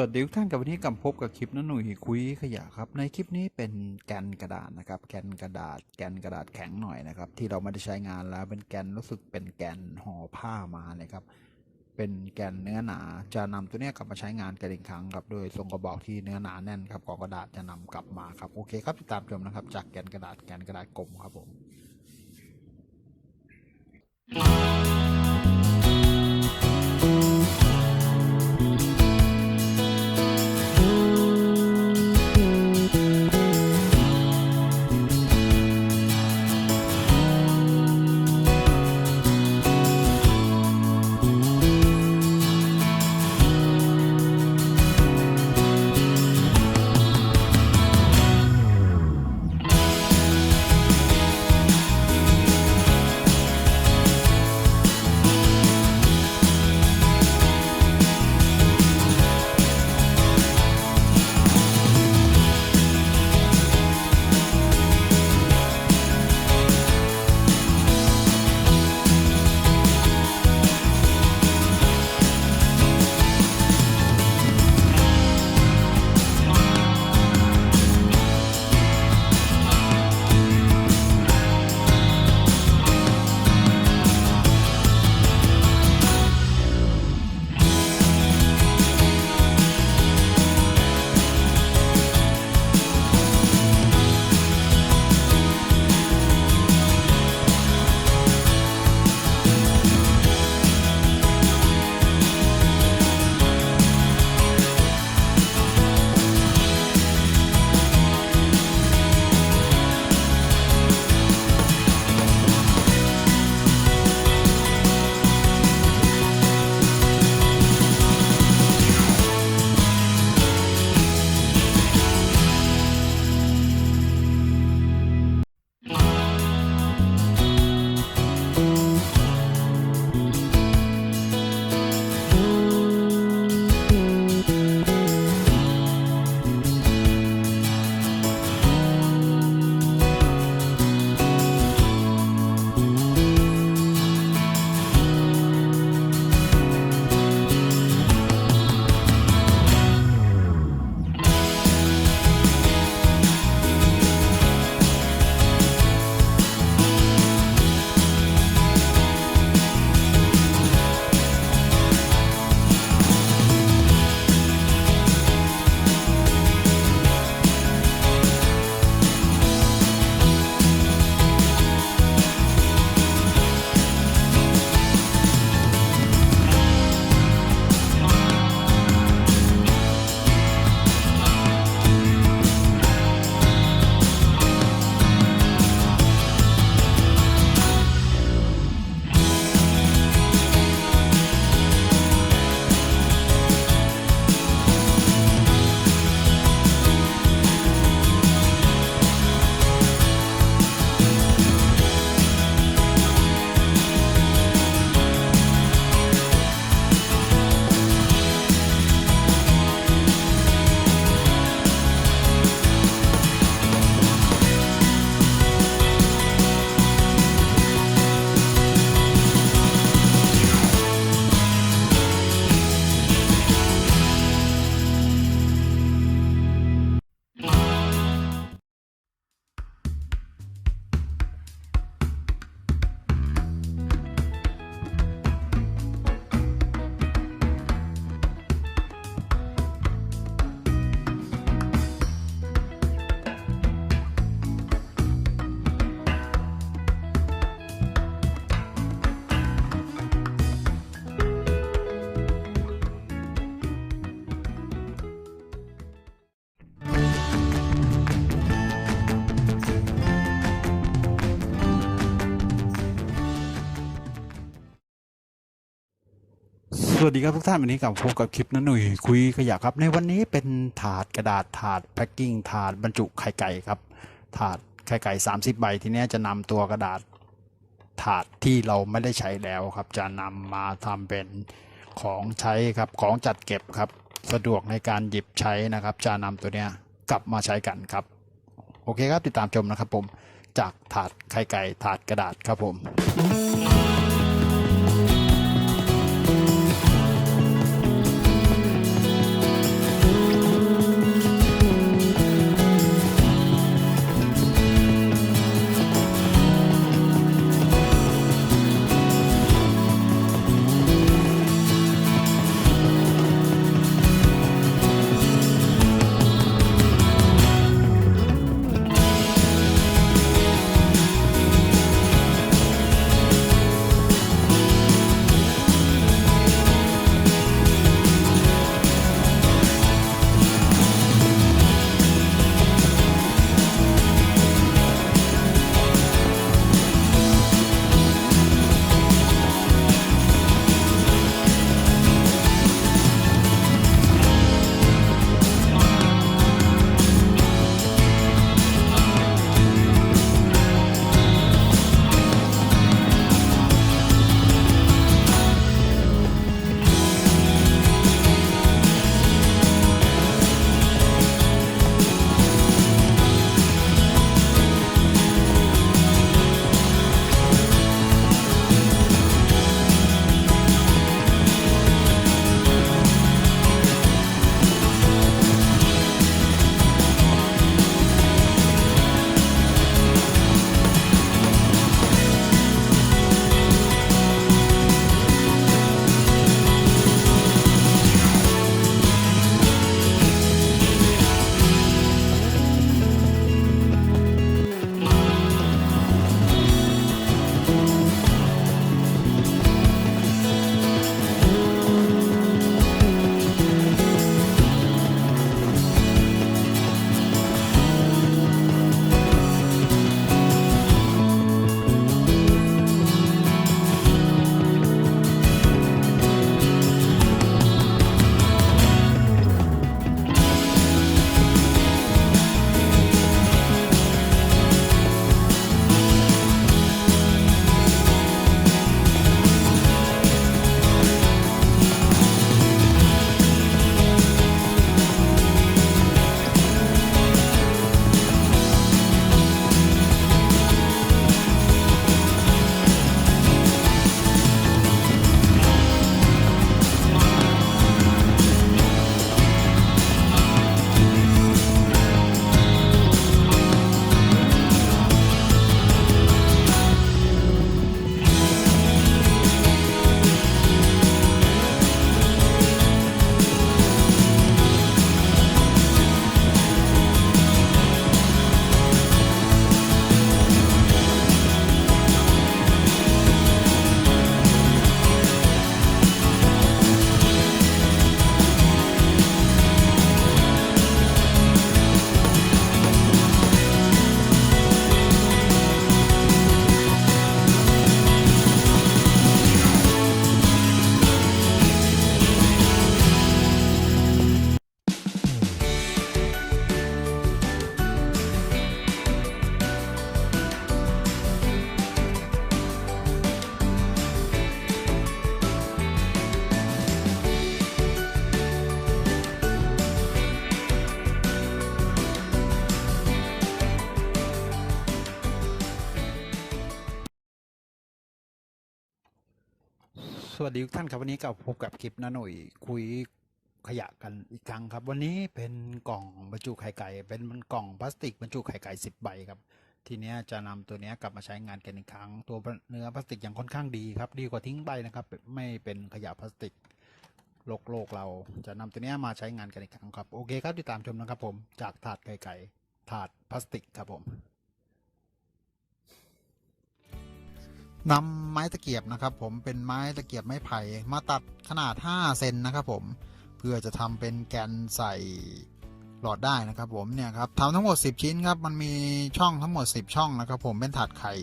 วัสดีทุกท่านกับวันนี้กลับพบกับคลิปน้าหนุ่ยคุยขยะครับในคลิปนี้เป็นแกนกระดาษนะครับแกนกระดาษแข็งหน่อยนะครับที่เราไม่ได้ใช้งานแล้วเป็นแกนรู้สึกเป็นแกนห่อผ้ามานะครับเป็นแกนเนื้อหนาจะนำตัวนี้กลับมาใช้งานกันอีกครั้งครับโดยทรงกระบอกที่เนื้อหนาแน่นครับกระดาษจะนำกลับมาครับโอเคครับติดตามชมนะครับจากแกนกระดาษกลมครับผมสวัสดีครับทุกท่านวันนี้กลับพบกับคลิปน้าหนุ่ยคุยขยะครับในวันนี้เป็นถาดกระดาษถาดแพ็คกิ้งถาดบรรจุไข่ไก่ครับถาดไข่ไก่30 ใบทีนี้จะนำตัวกระดาษถาดที่เราไม่ได้ใช้แล้วครับจะนำมาทำเป็นของใช้ครับของจัดเก็บครับสะดวกในการหยิบใช้นะครับจะนำตัวเนี้ยกลับมาใช้กันครับโอเคครับติดตามชมนะครับผมจากถาดไข่ไก่ถาดกระดาษครับผม ส สวัสดีทุกท่านครับวันนี้กับพบกับคลิปน้าหน่ยคุยขยะกันอีกครั้งครับวันนี้เป็นกล่องบรรจุไข่ไก่เป็นกล่องพลาสติกบรรจุไข่ไก่10 ใบครับทีนี้จะนำตัวนี้กลับมาใช้งานกันอีกครั้งตัวเนื้อพลาสติกยังค่อนข้างดีครับดีกว่าทิ้งไปนะครับไม่เป็นขยะพลาสติกโลกเราจะนำตัวนี้มาใช้งานกันอีกครั้งครับโอเคครับติดตามชมนะครับผมจากถาดไข่ไก่ถาดพลาสติกครับผมนำไม้ตะเกียบนะครับผมเป็นไม้ตะเกียบไม้ไผ่มาตัดขนาด5 เซนนะครับผมเพื่อจะทำเป็นแกนใส่หลอดได้นะครับผมเนี่ยครับทำทั้งหมด10 ชิ้นครับมันมีช่องทั้งหมด10 ช่องนะครับผมเป็นถาดไข่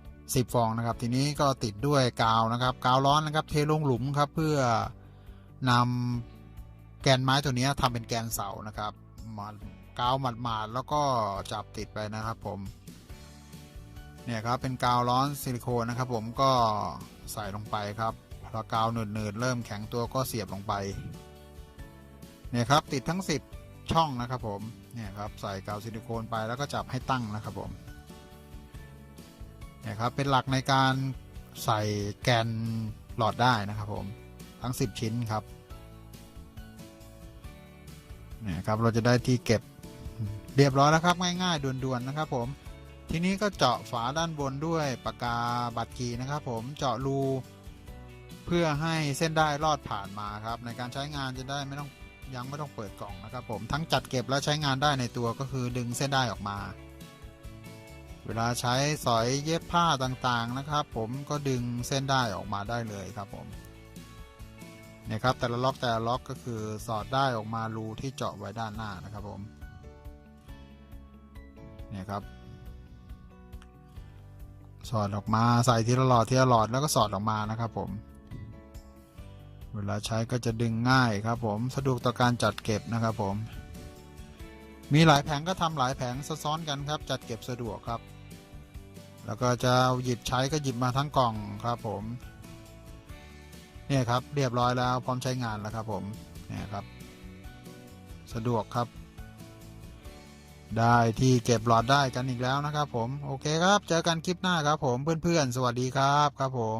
10 ฟองนะครับทีนี้ก็ติดด้วยกาวนะครับกาวร้อนนะครับเทลงหลุมครับเพื่อนำแกนไม้ตัวนี้ทำเป็นแกนเสานะครับมากาวหมาดๆแล้วก็จับติดไปนะครับผมเนี่ยครับเป็นกาวร้อนซิลิโคนนะครับผมก็ใส่ลงไปครับพอกาวหนืดๆเริ่มแข็งตัวก็เสียบลงไปเนี่ยครับติดทั้ง10 ช่องนะครับผมเนี่ยครับใส่กาวซิลิโคนไปแล้วก็จับให้ตั้งนะครับผมเนี่ยครับเป็นหลักในการใส่แกนหลอดได้นะครับผมทั้ง10 ชิ้นครับเนี่ยครับเราจะได้ที่เก็บเรียบร้อยแล้วครับง่ายๆด่วนๆนะครับผมทีนี้ก็เจาะฝาด้านบนด้วยปากกาบัดกีนะครับผมเจาะรูเพื่อให้เส้นได้รอดผ่านมาครับในการใช้งานจะได้ไม่ต้องเปิดกล่องนะครับผมทั้งจัดเก็บและใช้งานได้ในตัวก็คือดึงเส้นได้ออกมาเวลาใช้สอยเย็บผ้าต่างๆนะครับผมก็ดึงเส้นได้ออกมาได้เลยครับผมเนี่ยครับแต่ละล็อกก็คือสอดได้ออกมารูที่เจาะไว้ด้านหน้านะครับผมเนี่ยครับสอดออกมาใส่ทีละหลอดแล้วก็สอดออกมานะครับผมเวลาใช้ก็จะดึงง่ายครับผมสะดวกต่อการจัดเก็บนะครับผมมีหลายแผงก็ทำหลายแผงซ้อนกันครับจัดเก็บสะดวกครับแล้วก็จะหยิบใช้ก็หยิบมาทั้งกล่องครับผมเนี่ยครับเรียบร้อยแล้วพร้อมใช้งานแล้วครับผมเนี่ยครับสะดวกครับได้ที่เก็บหลอดได้กันอีกแล้วนะครับผมโอเคครับเจอกันคลิปหน้าครับผมเพื่อนๆสวัสดีครับครับผม